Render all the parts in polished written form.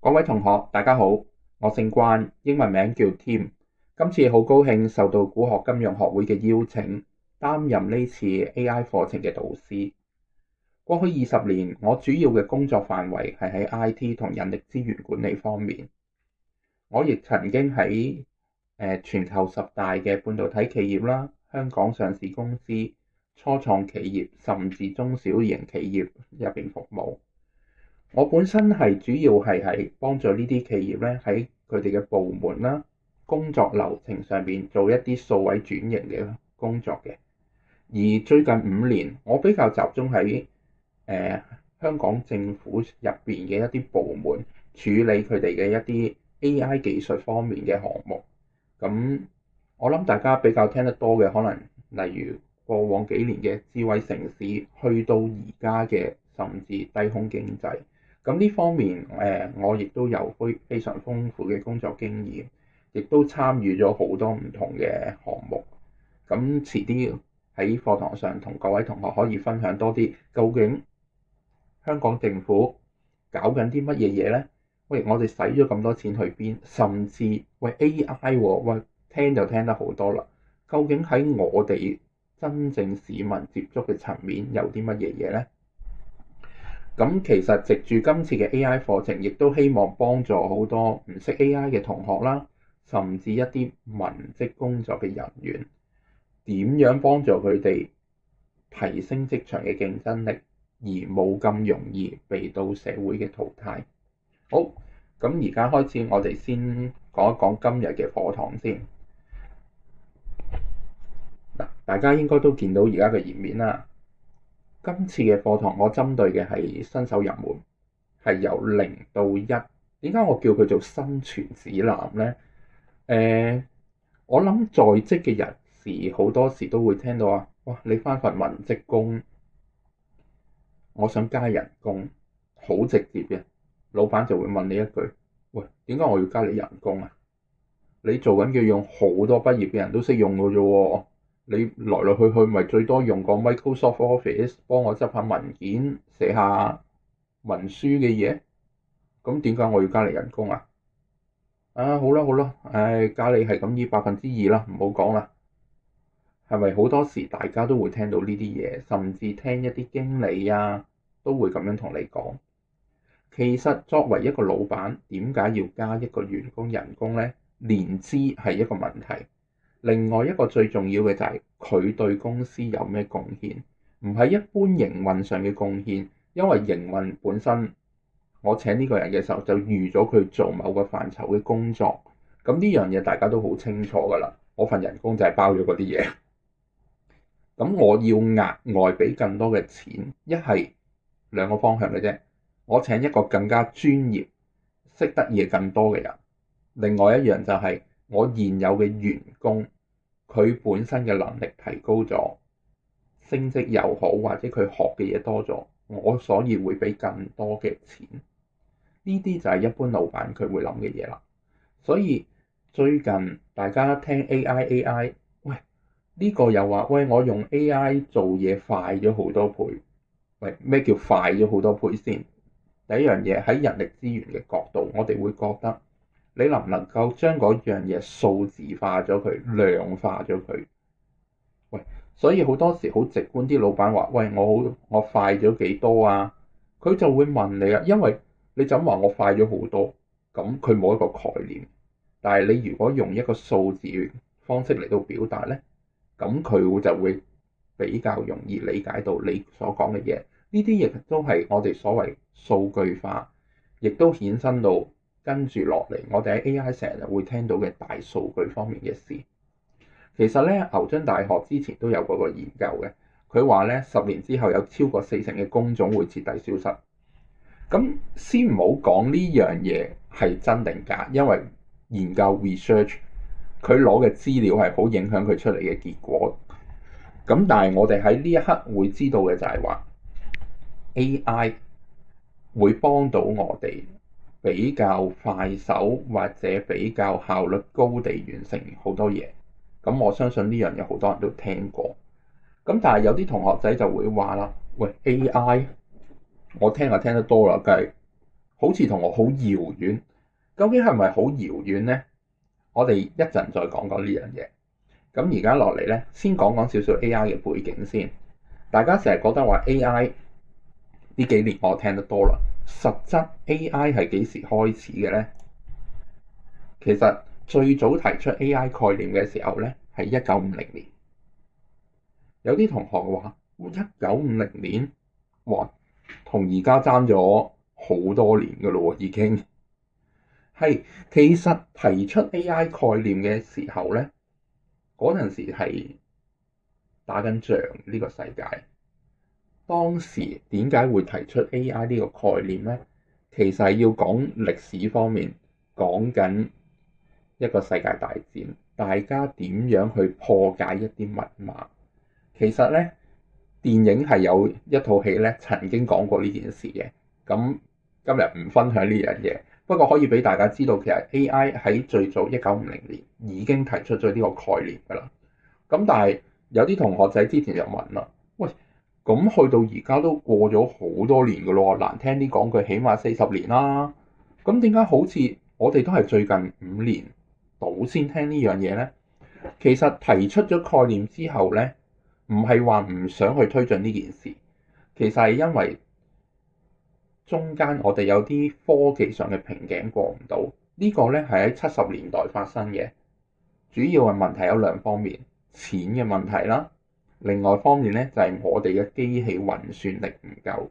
各位同學，大家好，我姓關，英文名叫 Tim。今次好高興受到古學金融學會嘅邀請，擔任呢次 AI 課程嘅導師。過去20年，我主要嘅工作範圍係喺 IT 同人力資源管理方面。我亦曾經喺全球10大嘅半導體企業啦、香港上市公司、初創企業甚至中小型企業入邊服務。我本身係主要係喺幫助呢啲企業咧，喺佢哋嘅部門啦、工作流程上邊做一啲數位轉型嘅工作嘅。而最近5年，我比較集中喺香港政府入邊嘅一啲部門處理佢哋嘅一啲 AI 技術方面嘅項目。咁我諗大家比較聽得多嘅，可能例如過往幾年嘅智慧城市，去到而家嘅甚至低空經濟。咁呢方面，我亦都有非常豐富嘅工作經驗，亦都參與咗好多唔同嘅項目。咁遲啲喺課堂上同各位同學可以分享多啲，究竟香港政府搞緊啲乜嘢嘢呢？喂，我哋使咗咁多錢去邊？甚至喂 AI 喎，喂聽就聽得好多啦。究竟喺我哋真正市民接觸嘅層面有啲乜嘢嘢呢？咁其實藉住今次嘅 AI 課程，亦都希望幫助好多唔識 AI 嘅同學啦，甚至一啲文職工作嘅人員，點樣幫助佢哋提升職場嘅競爭力，而冇咁容易被到社會嘅淘汰。好，咁而家開始，我哋先講一講今日嘅課堂先。嗱，大家應該都見到而家嘅頁面啦。今次嘅課堂我針對嘅係新手入門，係由0到1。點解我叫佢做生存指南呢？我諗在職嘅人士好多時都會聽到啊，哇！你返份文職工，我想加人工，好直接嘅。老闆就會問你一句：喂，點解我要加你人工啊？你做緊嘅用好多畢業嘅人都識用嘅啫喎。你來來去去咪最多用個 Microsoft Office 幫我執下文件、寫下文書嘅嘢，咁點解我要加你人工啊？好啦好啦，加你係咁依2%啦，唔好講啦。係咪好多時大家都會聽到呢啲嘢，甚至聽一啲經理啊都會咁樣同你講？其實作為一個老闆，點解要加一個員工人工呢？年資係一個問題。另外一個最重要嘅就係佢對公司有咩貢獻，唔係一般營運上嘅貢獻，因為營運本身我請呢個人嘅時候就預咗佢做某個範疇嘅工作，咁呢樣嘢大家都好清楚㗎啦。我份人工就係包咗嗰啲嘢，咁我要額外俾更多嘅錢，一係兩個方向嘅啫。我請一個更加專業、識得嘢更多嘅人，另外一樣就係我現有嘅員工。佢本身嘅能力提高咗，升職又好，或者佢學嘅嘢多咗，我所以會俾更多嘅錢。呢啲就係一般老闆佢會諗嘅嘢啦。所以最近大家聽 AI，喂呢個又話喂我用 AI 做嘢快咗好多倍。喂，咩叫快咗好多倍先？第一樣嘢喺人力資源嘅角度，我哋會覺得，你能唔能夠將嗰樣嘢數字化咗佢、量化咗佢？喂，所以好多時好直觀啲老闆話：喂，我快咗幾多啊？佢就會問你啊，因為你就咁話我快咗好多，咁佢冇一個概念。但係你如果用一個數字方式嚟到表達呢，咁佢就會比較容易理解到你所講嘅嘢。呢啲亦都係我哋所謂數據化，亦都衍生到跟住落嚟，我哋喺 AI 成日會聽到嘅大數據方面嘅事。其實咧，牛津大學之前都有嗰個研究嘅，佢話咧10年之後有超過40%嘅工種會徹底消失。咁先唔好講呢樣嘢係真定假，因為研究 research 佢攞嘅資料係好影響佢出嚟嘅結果。咁但係我哋喺呢一刻會知道嘅就係話 AI 會幫到我哋比較快手或者比較效率高地完成好多嘢。咁我相信呢樣嘢好多人都聽過。咁但係有啲同學仔就會話啦，喂 AI 我聽就聽得多啦，梗係好似同我好遙遠。究竟係咪好遙遠呢？我哋一陣再講講呢樣嘢。咁而家落嚟呢，先講講少少 AI 嘅背景先。大家成日覺得話 AI 呢幾年我聽得多啦，實質 AI 係幾時開始嘅呢？其實最早提出 AI 概念嘅時候呢，係1950年。有啲同學話1950年，哇，同而家爭咗好多年㗎咯喎，已經係。其實提出 AI 概念嘅時候呢，嗰陣時係打緊仗呢個世界。當時點解會提出 AI 呢個概念呢？其實係要講歷史方面，講緊一個世界大戰，大家點樣去破解一啲密碼。其實呢，電影係有一套戲呢曾經講過呢件事嘅。咁今日唔分享呢樣嘢，不過可以俾大家知道，其實 AI 喺最早1950年已經提出咗呢個概念㗎啦。咁但係有啲同學仔之前就問啦，喂，咁去到而家都過咗好多年㗎咯，難聽啲講句，起碼40年啦。咁點解好似我哋都係最近5年到先聽呢樣嘢呢？其實提出咗概念之後呢，唔係話唔想去推進呢件事，其實係因為中間我哋有啲科技上嘅瓶頸過唔到。呢個呢係喺70年代發生嘅，主要嘅問題有2方面，錢嘅問題啦，另外一方面呢，就係我哋嘅機器運算力唔夠。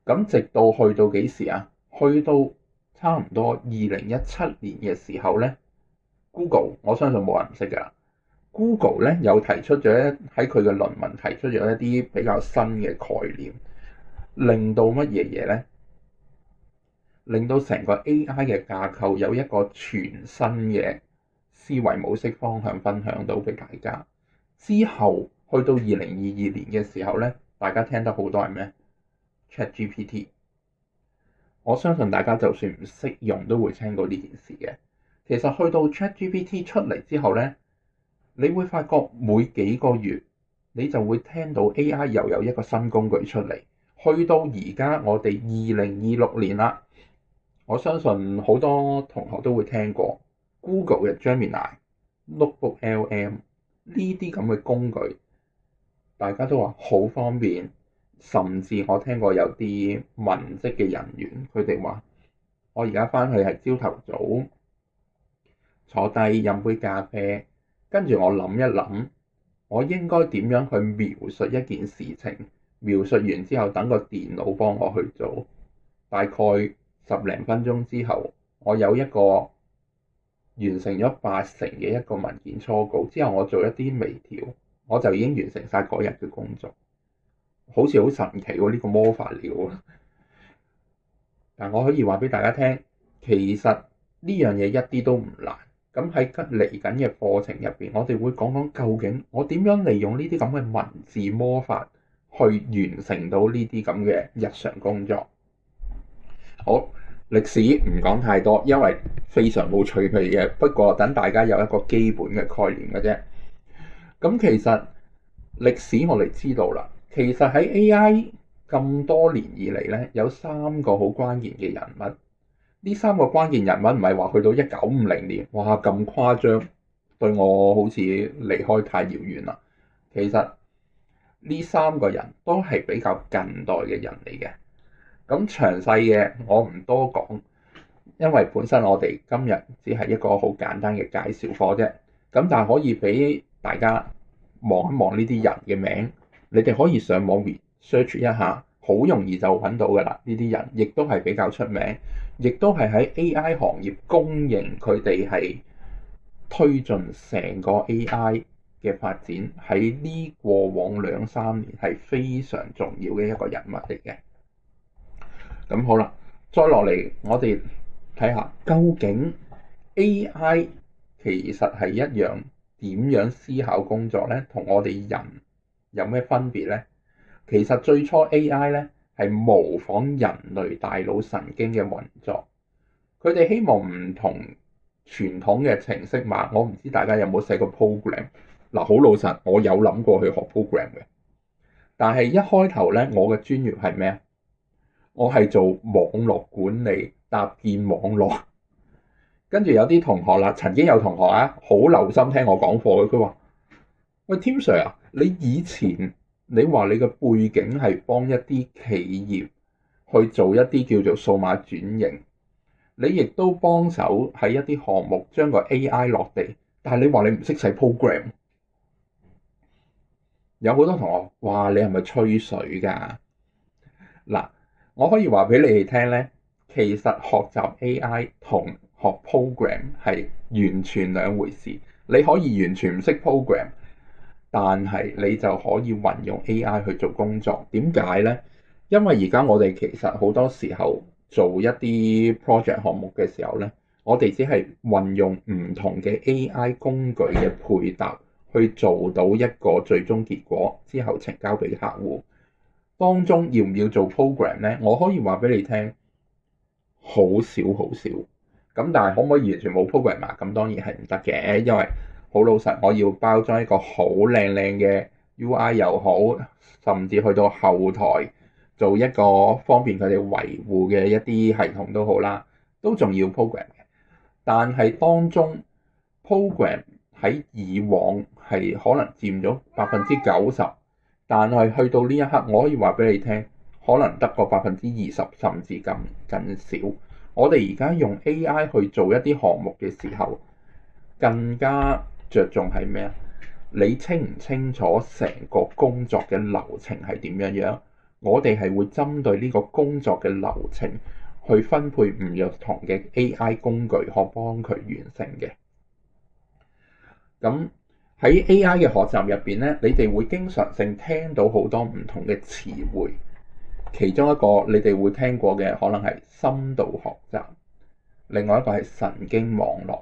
咁直到去到幾時啊？去到差唔多2017年嘅時候呢， Google 我相信冇人唔識㗎。Google 呢有提出咗喺佢嘅論文提出咗一啲比較新嘅概念，令到乜嘢嘢呢？令到成個 AI 嘅架構有一個全新嘅思維模式方向分享到俾大家。之後去到2022年嘅時候呢，大家聽得好多係咩？ ChatGPT。我相信大家就算唔識用都會聽過呢件事嘅。其實去到 ChatGPT 出嚟之後呢，你會發覺每幾個月你就會聽到 AI 又有一個新工具出嚟。去到而家我哋2026年啦，我相信好多同學都會聽過 Google 嘅 Gemini、Notebook LM 呢啲咁嘅工具，大家都話好方便。甚至我聽過有啲文職嘅人員，佢哋話我而家返去係朝頭早坐低飲杯咖啡，跟住我諗一諗，我應該點樣去描述一件事情，描述完之後等個電腦幫我去做，大概10零分鐘之後，我有一個完成咗80%嘅一個文件初稿，之後我做一啲微調，我就已經完成晒嗰日嘅工作。好似好神奇喎，呢個魔法嚟嘅喎。但我可以話俾大家聽，其實呢樣嘢一啲都唔難。咁喺嚟緊嘅課程入邊，我哋會講講究竟我點樣利用呢啲咁嘅文字魔法去完成到呢啲咁嘅日常工作。好，歷史唔講太多，因為非常冇趣味嘅。不過等大家有一個基本嘅概念嘅啫。咁其實歷史我哋知道啦。其實喺 AI 咁多年以嚟咧，有3個好關鍵嘅人物。呢3個關鍵人物唔係話去到1950年，哇咁誇張，對我好似離開太遙遠啦。其實呢3個人都係比較近代嘅人嚟嘅。咁詳細嘅我唔多講，因為本身我哋今日只係一個好簡單嘅介紹課啫。咁但係可以俾大家望一望呢啲人嘅名。你哋可以上網 search 一下，好容易就揾到㗎啦。呢啲人亦都係比較出名，亦都係喺 AI 行業公認佢哋係推進成個 AI 嘅發展，喺呢過往2-3年係非常重要嘅一個人物嚟嘅。咁好啦，再落嚟我哋睇下究竟 AI 其實係一樣點樣思考工作呢？同我哋人有咩分別呢？其實最初 AI 咧係模仿人類大腦神經嘅運作，佢哋希望唔同傳統嘅程式碼。我唔知大家有冇寫過 program 嗱，好老實，我有諗過去學 program 嘅，但係一開頭咧，我嘅專業係咩啊？我係做網絡管理，搭建網絡。跟住有啲同學啦，曾經有同學啊，好留心聽我講課嘅，佢話：喂，Tim Sir 啊，你以前你話你嘅背景係幫一啲企業去做一啲叫做數碼轉型，你亦都幫手喺一啲項目將個 AI 落地，但係你話你唔識寫 program。有好多同學話你係咪吹水㗎？嗱，我可以話俾你哋聽咧，其實學習 AI 同學 program 係完全兩回事。你可以完全唔識 program，但係你就可以運用 AI 去做工作。點解呢？因為而家我哋其實好多時候做一啲 project 項目嘅時候呢，我哋只係運用唔同嘅 AI 工具嘅配搭去做到一個最終結果，之後呈交俾客戶。當中要唔要做 program 呢？我可以話俾你聽，好少好少。咁但係可唔可以完全冇 program 啊？咁當然係唔得嘅，因為好老實，我要包裝一個好靚靚嘅 UI 又好，甚至去到後台做一個方便佢哋維護嘅一啲系統都好啦，都仲要 program 嘅。但係當中 program 喺以往係可能佔咗90%，但係去到呢一刻，我可以話俾你聽，可能得個20%，甚至更少。我哋而家用 AI 去做一啲項目嘅時候，更加着重係咩啊？你清唔清楚成個工作嘅流程係點樣樣？我哋係會針對呢個工作嘅流程去分配唔同嘅 AI 工具，可幫佢完成嘅。咁喺 AI 嘅學習入邊咧，你哋會經常性聽到好多唔同嘅詞彙。其中一個你哋會聽過嘅可能係深度學習，另外一個係神經網絡。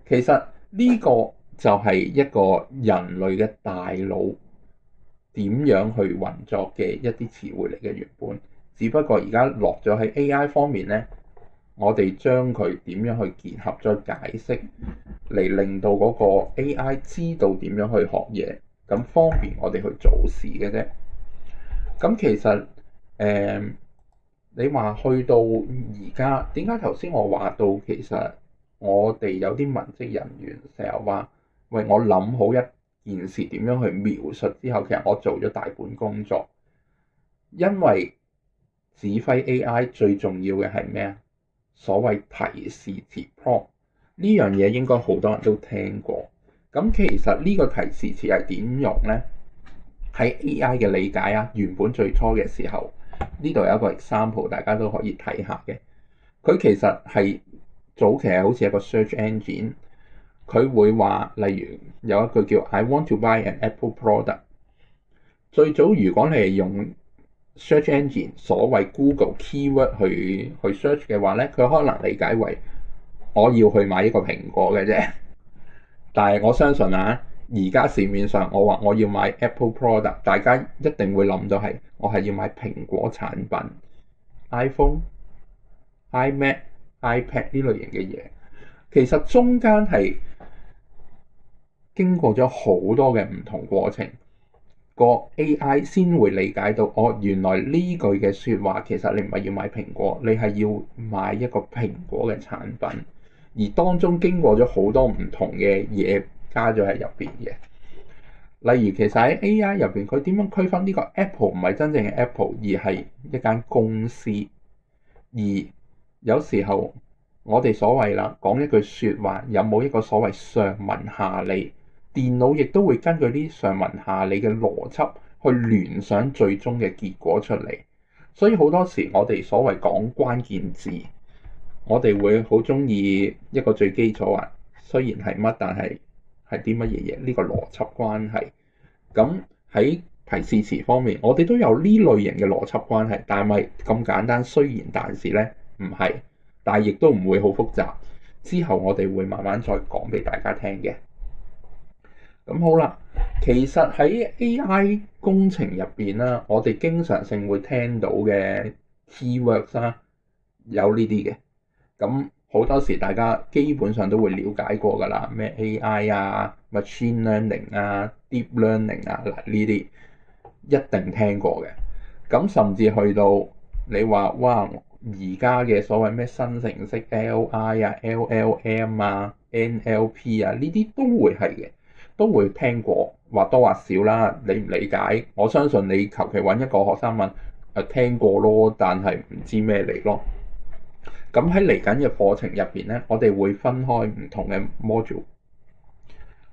其實呢個就係一個人類嘅大腦點樣去運作嘅一啲詞彙嚟嘅原本，只不過而家落咗喺 AI 方面呢，我哋將佢點樣去結合再解釋，嚟令到嗰個 AI 知道點樣去學嘢，咁方便我哋去做事嘅啫。咁其實你話去到而家，點解頭先我話到其實我哋有啲文職人員成日話，喂，我諗好一件事點樣去描述之後，其實我做咗大半工作。因為指揮 AI 最重要嘅係咩啊？所謂提示詞 prompt 呢樣嘢應該好多人都聽過。咁其實呢個提示詞係點用呢？喺 AI 嘅理解啊，原本最初嘅時候，呢度有一個 example，大家都可以睇下嘅。佢其實係早期係好似一個 search engine，佢會話，例如有一句叫 I want to buy an Apple product。最早如果你係用 search engine 所謂 Google keyword 去 search 嘅話咧，佢可能理解為我要去買一個蘋果嘅啫。但係我相信啊，而家市面上我話我要買 Apple product，大家一定會諗到係我係要買蘋果產品 iPhone、iMac、iPad 呢類型嘅嘢。其實中間係經過咗好多嘅唔同過程，個 AI 先會理解到，哦，原來呢句嘅説話其實你唔係要買蘋果，你係要買一個蘋果嘅產品。而當中經過咗好多唔同嘅嘢加咗喺入邊嘅，例如其實喺 AI 入邊，佢點樣區分呢個 Apple 唔係真正嘅 Apple，而係一間公司。而有時候我哋所謂啦，講一句説話有冇一個所謂上文下理，電腦亦都會根據呢上文下理嘅邏輯去聯想最終嘅結果出嚟。所以好多時我哋所謂講關鍵字，我哋會好中意一個最基礎啊，雖然係乜，但係係啲乜嘢嘢？呢個邏輯關係。咁喺提示詞方面，我哋都有呢類型嘅邏輯關係，但係咪咁簡單？雖然但是咧唔係，但係亦都唔會好複雜。之後我哋會慢慢再講俾大家聽嘅。咁好啦，其實喺 AI 工程入邊啦，我哋經常性會聽到嘅 keywords 啦，有呢啲嘅。咁好多時大家基本上都會了解過㗎啦，咩 AI 啊、machine learning 啊、deep learning 啊，嗱呢啲一定聽過嘅。咁甚至去到你話哇，而家嘅所謂咩生成式 LI 啊、LLM 啊、NLP 啊，呢啲都會係嘅，都會聽過，或多或少啦。理唔理解？我相信你求其揾一個學生問，聽過咯，但係唔知咩嚟咯。咁喺嚟緊嘅課程入邊咧，我哋會分開唔同嘅 module，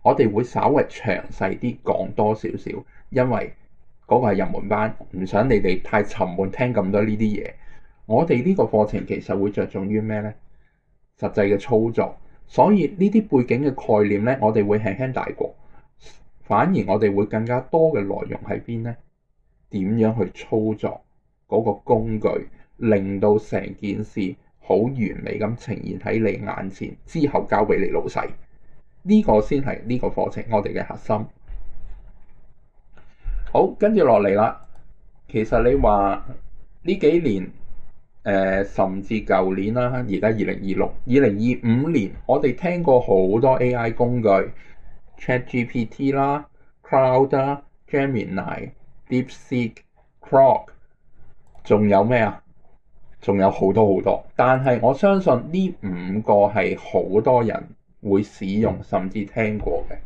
我哋會稍微詳細啲講多少少，因為嗰個係入門班，唔想你哋太沉悶聽咁多呢啲嘢。我哋呢個課程其實會着重於咩呢？實際嘅操作，所以呢啲背景嘅概念呢，我哋會輕輕帶過，反而我哋會更加多嘅內容喺邊呢？點樣去操作嗰個工具，令到成件事好完美咁呈現喺你眼前，之後交俾你老細。呢個先係呢個課程我哋嘅核心。好，跟住落嚟啦。其實你話呢幾年，甚至舊年啦，而家2026、2025年，我哋聽過好多 AI 工具 ，ChatGPT 啦、Cloud 啦、Gemini、DeepSeek、Grok，仲有咩啊？仲有好多好多。但係我相信呢5個係好多人會使用甚至聽過嘅。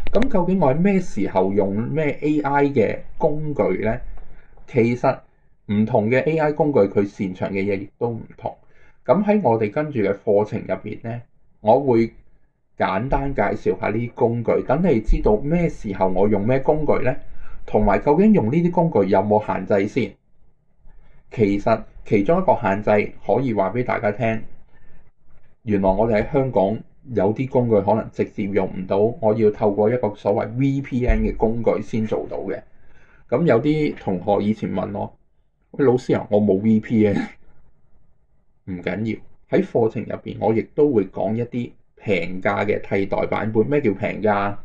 咁究竟我喺咩時候用咩 AI 嘅工具呢？其實唔同嘅 AI 工具佢擅長嘅嘢亦都唔同。咁喺我哋跟住嘅課程入邊呢，我會簡單介紹下呢啲工具，等你知道咩時候我用咩工具呢，同埋究竟用呢啲工具有冇限制先。其實其中一個限制可以話俾大家聽，原來我哋喺香港有啲工具可能直接用唔到，我要透過一個所謂 VPN 嘅工具先做到嘅。咁有啲同學以前問我：喂，老師啊，我冇 VPN。唔緊要，喺課程入邊我亦都會講一啲平價嘅替代版本。咩叫平價？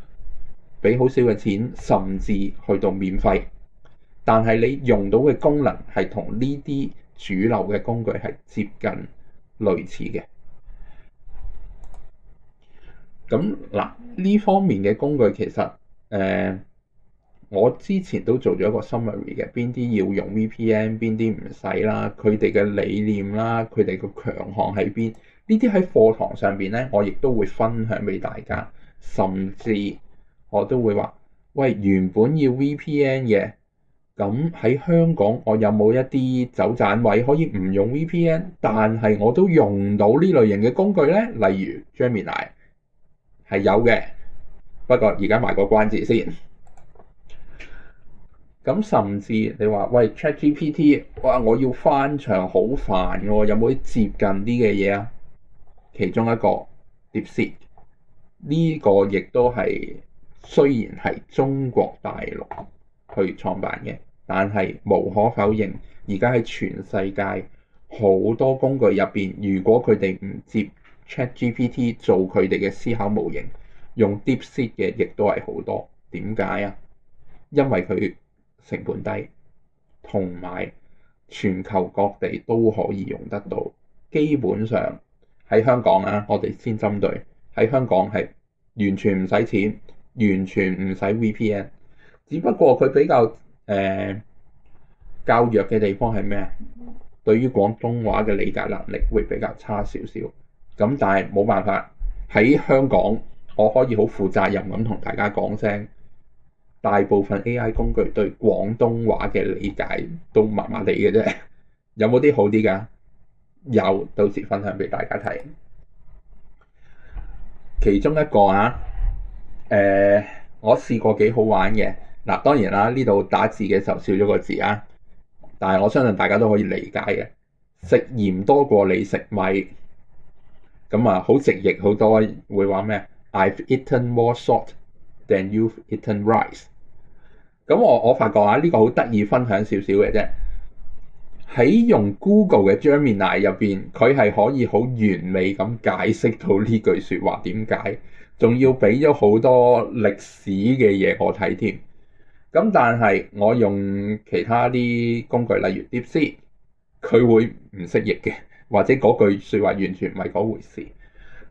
俾好少嘅錢，甚至去到免費，但係你用到嘅功能係同呢啲主流嘅工具係接近類似嘅。咁嗱，呢方面嘅工具其實我之前都做咗一個 summary 嘅，邊啲要用 VPN，邊啲唔使啦，佢哋嘅理念啦，佢哋個強項喺邊？呢啲喺課堂上邊咧，我亦都會分享俾大家，甚至我都會話：喂，原本要 VPN 嘅，咁喺香港我有冇一啲走盞位可以唔用 VPN，但係我都用到呢類型嘅工具呢？例如 Gemini 係有嘅，不過而家賣個關子先。咁甚至你話喂 ChatGPT， 哇，我要翻牆好煩喎，有冇啲接近啲嘅嘢啊？其中一個 DeepSeek 呢個亦都係雖然係中國大陸去創辦嘅，但係無可否認，而家喺全世界好多工具入邊，如果佢哋唔接 ChatGPT 做佢哋嘅思考模型，用 DeepSeek 嘅亦都係好多。點解啊？因為佢成本低，同埋全球各地都可以用得到。基本上喺香港啊，我哋先針對喺香港係完全唔使錢，完全唔使 VPN。只不過佢比較較弱嘅地方係咩啊？對於廣東話嘅理解能力會比較差少少。咁但係冇辦法，喺香港我可以好負責任咁同大家講聲。大部分 AI 工具對廣東話嘅理解都麻麻地嘅啫，有冇啲好啲㗎？有，到時分享俾大家睇。其中一個我試過幾好玩嘅。嗱，當然啦，呢度打字嘅時候少咗個字啊，但係我相信大家都可以理解嘅。食鹽多過你食米，咁啊好直譯，好多會話咩？I've eaten more salt than you've eaten rice。咁我發覺呢個好得意，分享少少嘅啫。喺用 Google 嘅 Gemini 入邊，佢係可以好完美咁解釋到呢句説話點解，仲要俾咗好多歷史嘅嘢我睇添。咁但係我用其他啲工具，例如 DeepSeek，佢會唔識譯嘅，或者嗰句説話完全唔係嗰回事。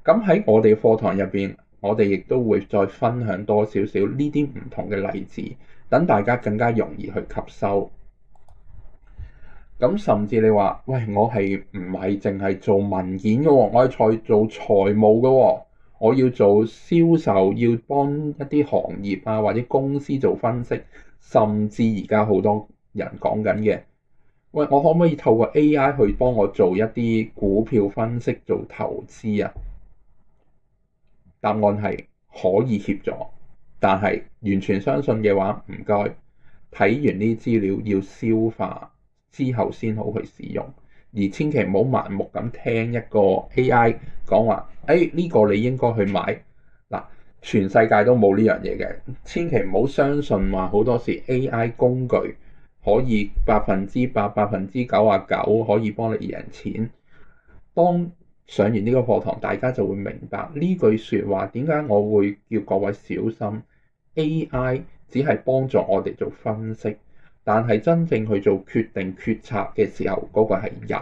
咁喺我哋課堂入邊，我哋亦都會再分享多少少呢啲唔同嘅例子，等大家更加容易去吸收。咁甚至你話，喂，我係唔係淨係做文件嘅喎？我係做財務嘅喎，我要做銷售，要幫一啲行業啊或者公司做分析，甚至而家好多人講緊嘅，喂，我可唔可以透過 AI 去幫我做一啲股票分析、做投資啊？答案係可以協助，但係完全相信嘅話，唔該，睇完呢啲資料要消化之後先好去使用，而千祈唔好盲目咁聽一個 AI 講話，呢個你應該去買嗱，全世界都冇呢樣嘢嘅，千祈唔好相信話好多時 AI 工具可以100%、99%可以幫你贏錢。當上完呢個課堂，大家就會明白呢句説話點解我會叫各位小心。AI 只係幫助我哋做分析，但係真正去做決定決策嘅時候，嗰個係人。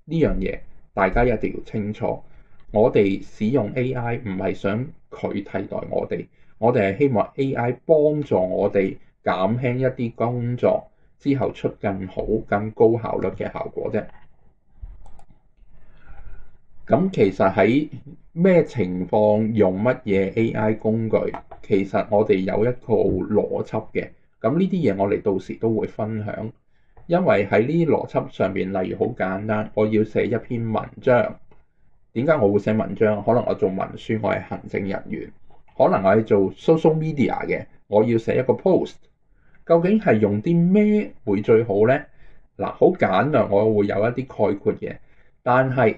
呢樣嘢大家一定要清楚。我哋使用 AI 唔係想佢替代我哋係希望 AI 幫助我哋減輕一啲工作之後出更好、更高效率嘅效果啫。咁其實喺咩情況用乜嘢 AI 工具，其實我哋有一個邏輯嘅。咁呢啲嘢我哋到時都會分享，因為喺呢啲邏輯上邊，例如好簡單，我要寫一篇文章。點解我會寫文章？可能我做文書，我係行政人員；可能我係做 social media 嘅，我要寫一個 post。究竟係用啲咩會最好呢？嗱，好簡略，我會有一啲概括嘅，但係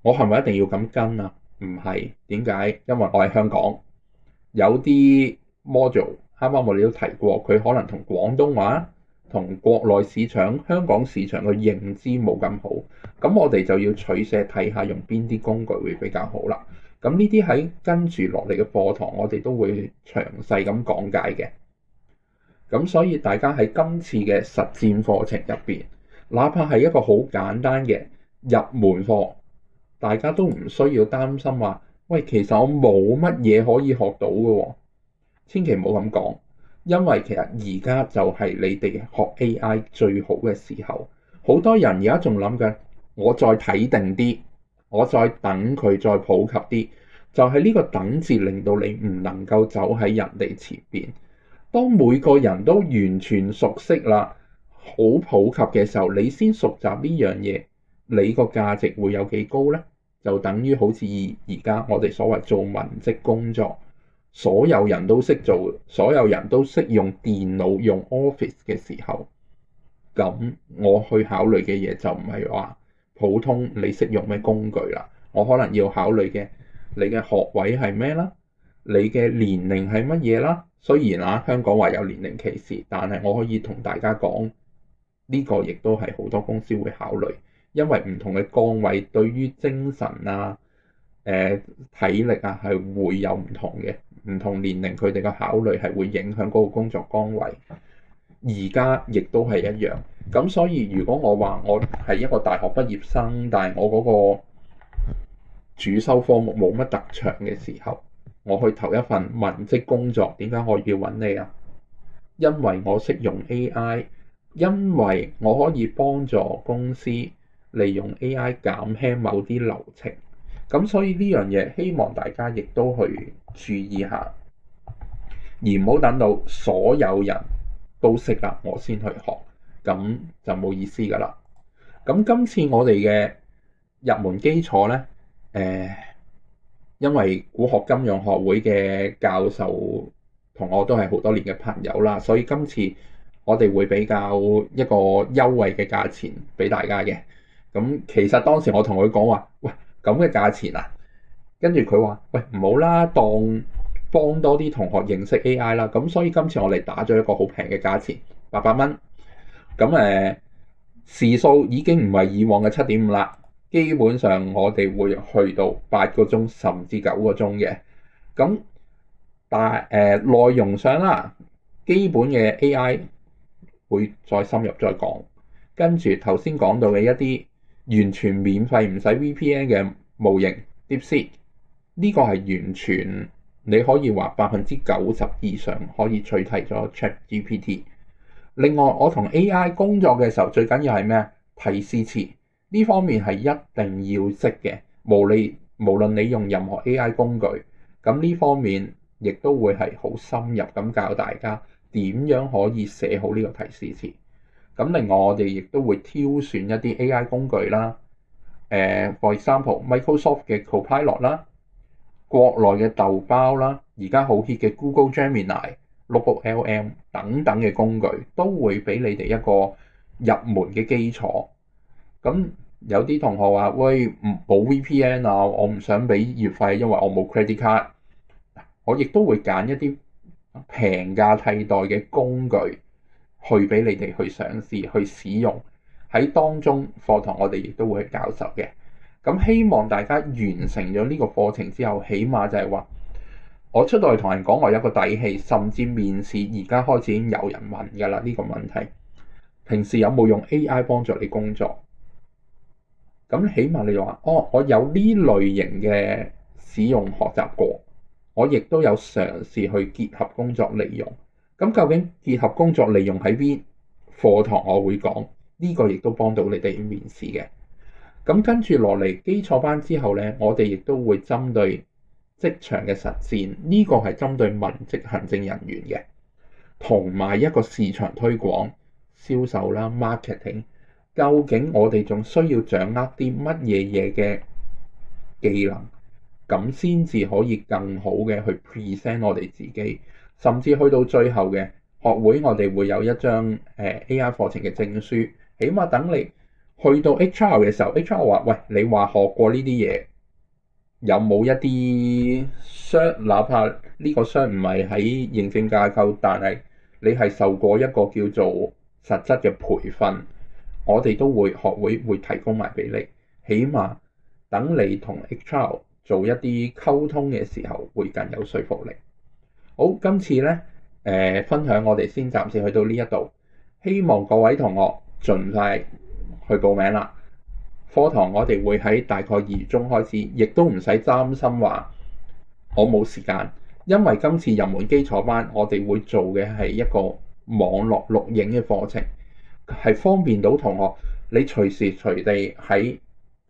我係咪一定要咁跟啊？唔係，點解？因為我喺香港，有啲 module，啱啱我哋都提過，佢可能同廣東話、同國內市場、香港市場嘅認知冇咁好，咁我哋就要取捨，睇下用邊啲工具會比較好啦。咁呢啲喺跟住落嚟嘅課堂，我哋都會詳細咁講解嘅。咁所以大家喺今次嘅實戰課程入邊，哪怕係一個好簡單嘅入門課，大家都唔需要擔心話，喂，其實我冇乜嘢可以學到嘅喎。千祈唔好咁講，因為其實而家就係你哋學 AI 最好嘅時候。好多人而家仲諗緊，我再睇定啲，我再等佢再普及啲，就係呢個等字令到你唔能夠走喺人哋前邊。當每個人都完全熟悉啦，好普及嘅時候，你先熟習呢樣嘢，你個價值會有幾高呢？就等於好似而家我哋所謂做文職工作，所有人都識做，所有人都識用電腦用 Office 嘅時候，咁我去考慮嘅嘢就唔係話普通你識用咩工具啦，我可能要考慮嘅你嘅學位係咩啦，你嘅年齡係乜嘢啦。雖然香港話有年齡歧視，但係我可以同大家講，呢個亦都係好多公司會考慮，因為唔同嘅崗位對於精神啊、體力啊係會有唔同嘅，唔同年齡佢哋嘅考慮係會影響嗰個工作崗位。而家亦都係一樣，咁所以如果我話我係一個大學畢業生，但係我嗰個主修科目冇乜特長嘅時候，我去投一份文職工作，點解我要揾你啊？因為我識用 AI，因為我可以幫助公司利用 AI 減輕某啲流程。咁所以呢樣嘢希望大家亦都去注意下，而唔好等到所有人都識啦，我先去學，咁就冇意思噶啦。咁今次我哋嘅入門基礎呢，因為股學金融學會嘅教授同我都係好多年嘅朋友啦，所以今次我哋會比較一個優惠嘅價錢俾大家嘅。咁其實當時我同佢講話，喂，咁嘅價錢啊，跟住佢話，喂，唔好啦，當幫多啲同學認識 AI 啦。咁所以今次我哋打咗一個好平嘅價錢，800蚊。咁時數已經唔係以往嘅7.5啦。基本上我哋會去到8個鐘甚至9個鐘嘅。咁但內容上啦，基本嘅 AI 會再深入再講，跟住頭先講到嘅一啲完全免費唔使 VPN 嘅模型 DeepSeek，呢個係完全你可以話90%以上可以取替咗 ChatGPT。另外我同 AI 工作嘅時候最緊要係咩？提示詞呢方面係一定要識嘅，無論你用任何 AI 工具，咁呢方面亦都會係好深入咁教大家點樣可以寫好呢個提示詞。咁另外我哋亦都會挑選一啲 AI 工具啦，for example Microsoft 嘅 Copilot 啦，國內嘅豆包啦，而家好 hit 嘅 Google Gemini、NotebookLM 等等嘅工具，都會俾你哋一個入門嘅基礎。咁有啲同學話：喂，冇 VPN 啊，我唔想俾月費，因為我冇 credit card。我亦都會揀一啲平價替代嘅工具去俾你哋去嘗試去使用。喺當中課堂我哋亦都會去教授嘅。咁希望大家完成咗呢個課程之後，起碼就係話我出到嚟同人講我有個底氣，甚至面試而家開始已經有人問㗎啦呢個問題。平時有冇用 AI 幫助你工作？咁起碼你話我有呢類型嘅使用學習過，我亦都有嘗試去結合工作利用。咁究竟結合工作利用喺邊？課堂我會講呢個，亦都幫到你哋面試嘅。咁跟住落嚟基礎班之後呢，我哋亦都會針對職場嘅實戰，呢個係針對文職行政人員嘅，同埋一個市場推廣、銷售啦、marketing。究竟我哋仲需要掌握啲乜嘢嘅技能，咁先至可以更好嘅去 present 我哋自己，甚至去到最後嘅學會，我哋會有一張AI 課程嘅證書，起碼等你去到 HR 嘅時候 ，HR 話：喂，你話學過呢啲嘢，有冇一啲 cert？哪怕呢個 cert 唔係喺認證架構，但係你係受過一個叫做實質嘅培訓。我哋都會學會提供埋俾你，起碼等你同 HR 做一啲溝通嘅時候會更有說服力。好，今次呢分享我哋先暫時去到呢一度，希望各位同學盡快去報名啦。課堂我哋會喺大概2月中開始，亦都唔使擔心話我冇時間，因為今次入門基礎班我哋會做嘅係一個網絡錄影嘅課程。係方便到同學，你隨時隨地喺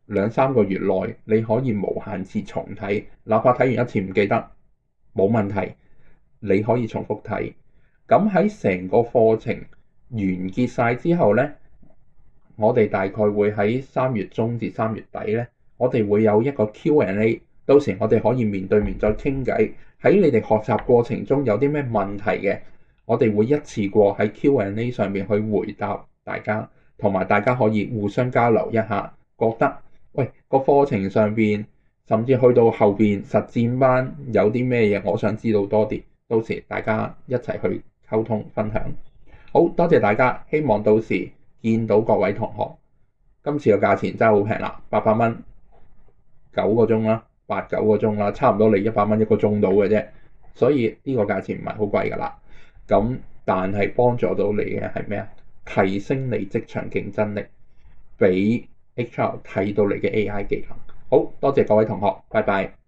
2-3個月內，你可以無限次重睇，哪怕睇完一次唔記得，冇問題，你可以重複睇。咁喺成個課程完結晒之後呢，我哋大概會喺3月中至3月底呢，我哋會有一個 Q&A， 到時我哋可以面對面再傾偈。喺你哋學習過程中有啲咩問題嘅，我哋會一次過喺 Q&A 上面去回答大家，同埋大家可以互相交流一下，覺得喂個課程上邊，甚至去到後邊實戰班有啲咩嘢，我想知道多啲，到時大家一齊去溝通分享。好多謝大家，希望到時見到各位同學。今次嘅價錢真係好平啦，800蚊9個鐘啦，8-9個鐘啦，差唔多你100蚊1個鐘到嘅啫，所以呢個價錢唔係好貴噶啦。咁但係幫助到你嘅係咩啊？提升你職場競爭力，俾 HR 睇到你嘅 AI 技能。好多謝各位同學，拜拜。